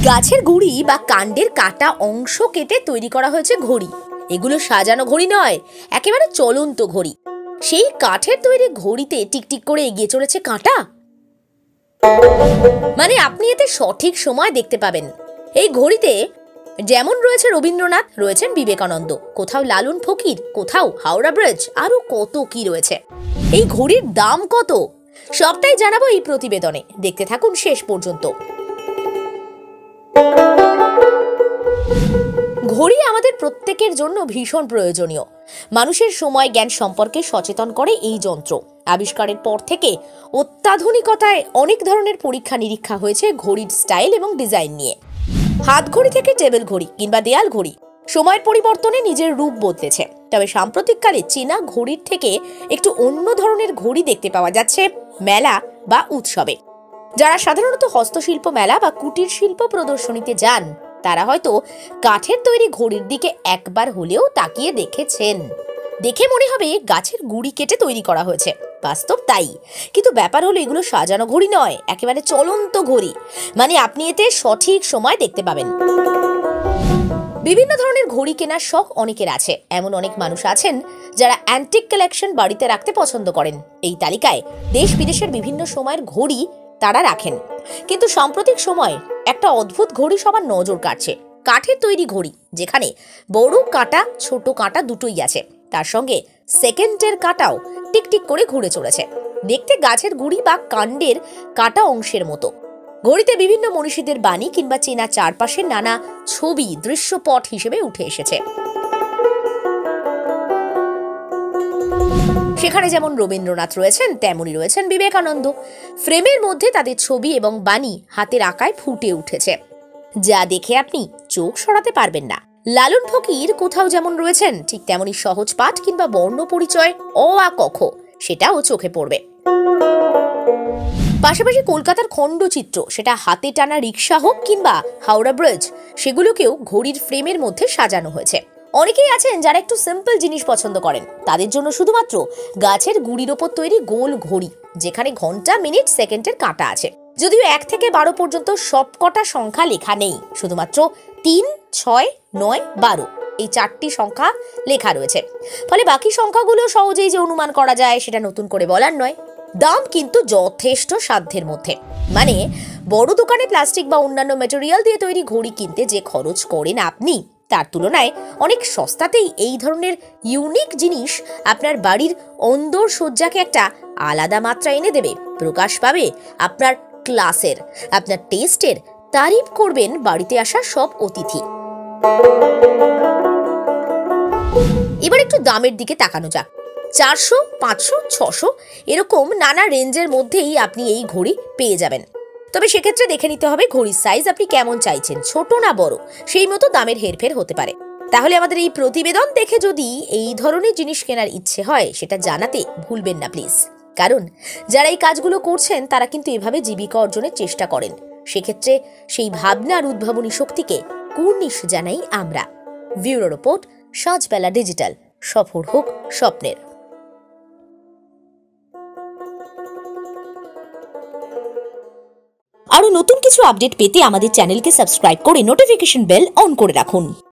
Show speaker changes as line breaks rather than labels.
গাছের গুড়ি বা কাণ্ডের কাটা অংশ কেটে তৈরি করা হয়েছে ঘড়ি। এগুলো সাজানো ঘড়ি নয়, একেবারে চলন্ত ঘড়ি। সেই কাঠের তৈরি ঘড়িতে টিকটিক করে এগিয়ে চলেছে কাঁটা। মানে আপনি এতে সঠিক সময় দেখতে পাবেন। এই ঘড়িতে যেমন রয়েছে রবীন্দ্রনাথ, রয়েছেন বিবেকানন্দ, কোথাও লালন ফকির, কোথাও হাওড়া ব্রিজ, আরো কত কি রয়েছে। এই ঘড়ির দাম কত সবটাই জানাবো এই প্রতিবেদনে, দেখতে থাকুন শেষ পর্যন্ত। ঘড়ি আমাদের প্রত্যেকের জন্য ভীষণ প্রয়োজনীয়। মানুষের সময় জ্ঞান সম্পর্কে সচেতন করে এই যন্ত্র। আবিষ্কারের পর থেকে অত্যাধুনিকতায় অনেক ধরনের পরীক্ষা নিরীক্ষা হয়েছে ঘড়ির স্টাইল এবং ডিজাইন নিয়ে। হাত ঘড়ি থেকে টেবিল ঘড়ি কিংবা দেয়াল ঘড়ি সময়ের পরিবর্তনে নিজের রূপ বদলেছে। তবে সাম্প্রতিককালে চীনা ঘড়ির থেকে একটু অন্য ধরনের ঘড়ি দেখতে পাওয়া যাচ্ছে মেলা বা উৎসবে। যারা সাধারণত হস্তশিল্প মেলা বা কুটির শিল্প প্রদর্শনীতে যান, তারা হয়তো কাঠের তৈরি ঘড়ির দিকে একবার হলেও তাকিয়ে দেখেছেন। দেখে মনে হবে গাছের গুড়ি কেটে তৈরি করা হয়েছে, বাস্তব তাই। কিন্তু ব্যাপার হলো এগুলো সাজানো ঘড়ি নয়, একেবারে চলন্ত ঘড়ি। মানে আপনি এতে সঠিক সময় দেখতে পাবেন। বিভিন্ন ধরনের ঘড়ি কেনার শখ অনেকের আছে। এমন অনেক মানুষ আছেন যারা অ্যান্টিক কালেকশন বাড়িতে রাখতে পছন্দ করেন। এই তালিকায় দেশ বিদেশের বিভিন্ন সময়ের ঘড়ি তারা রাখেন। কিন্তু সাম্প্রতিক সময়ে একটা অদ্ভুত ঘড়ি সবার নজর কাটছে। কাঠের তৈরি ঘড়ি, যেখানে বড় কাঁটা ছোট কাঁটা দুটোই আছে, তার সঙ্গে সেকেন্ডের কাঁটাও টিকটিক করে ঘুরে চলেছে। দেখতে গাছের গুড়ি বা কাণ্ডের কাটা অংশের মতো। ঘড়িতে বিভিন্ন মনীষীদের বাণী কিংবা চেনা চারপাশের নানা ছবি দৃশ্যপট হিসেবে উঠে এসেছে। সেখানে যেমন রবীন্দ্রনাথ রয়েছেন, তেমনই রয়েছেন বিবেকানন্দ। ফ্রেমের মধ্যে তাদের ছবি এবং বাণী হাতের আঁকায় ফুটে উঠেছে, যা দেখে আপনি চোখ সরাতে পারবেন না। লালন ফকির কোথাও যেমন রয়েছেন, ঠিক তেমনই সহজ পাঠ কিংবা বর্ণ পরিচয় অ আ ক খ সেটাও চোখে পড়বে। পাশাপাশি কলকাতার খণ্ডচিত্র, সেটা হাতে টানা রিক্সা হোক কিংবা হাওড়া ব্রিজ, সেগুলোকেও ঘড়ির ফ্রেমের মধ্যে সাজানো হয়েছে। অনেকেই আছেন যারা একটু সিম্পল জিনিস পছন্দ করেন। তাদের জন্য শুধুমাত্র গাছের গুড়ির ওপর তৈরি গোল ঘড়ি, যেখানে ঘন্টা, মিনিট, সেকেন্ডের কাঁটা আছে। যদিও 1 থেকে 12 পর্যন্ত সবকটা সংখ্যা লেখা নেই, শুধুমাত্র 3, 6, 9, 12 এই 4টি সংখ্যা লেখা রয়েছে। ফলে বাকি সংখ্যাগুলো সহজেই যে অনুমান করা যায় সেটা নতুন করে বলার নয়। দাম কিন্তু যথেষ্ট সাধ্যের মধ্যে। মানে বড় দোকানে প্লাস্টিক বা অন্যান্য ম্যাটেরিয়াল দিয়ে তৈরি ঘড়ি কিনতে যে খরচ করেন আপনি, তার তুলনায় অনেক সস্তাতেই এই ধরনের ইউনিক জিনিস আপনার বাড়ির অন্দর সজ্জাকে একটা আলাদা মাত্রা এনে দেবে। প্রকাশ পাবে আপনার ক্লাসের, আপনার টেস্টের, তারিফ করবেন বাড়িতে আসা সব অতিথি। এবার একটু দামের দিকে তাকানো যাক। 400, 500, 600 এরকম নানা রেঞ্জের মধ্যেই আপনি এই ঘড়ি পেয়ে যাবেন। তবে সেক্ষেত্রে দেখে নিতে হবে ঘড়ির সাইজ আপনি কেমন চাইছেন, ছোট না বড়, সেই মতো দামের হেরফের হতে পারে। তাহলে আমাদের এই প্রতিবেদন দেখে যদি এই ধরনের জিনিস কেনার ইচ্ছে হয়, সেটা জানাতে ভুলবেন না প্লিজ। কারণ যারা এই কাজগুলো করছেন তারা কিন্তু এভাবে জীবিকা অর্জনের চেষ্টা করেন। সেক্ষেত্রে সেই ভাবনা আর উদ্ভাবনী শক্তিকে কুর্নিশ জানাই আমরা। Bureau report, Sajbela digital. সফল হোক স্বপ্নের। আরো নতুন কিছু আপডেট পেতে আমাদের চ্যানেলকে সাবস্ক্রাইব করে নোটিফিকেশন বেল অন করে রাখুন।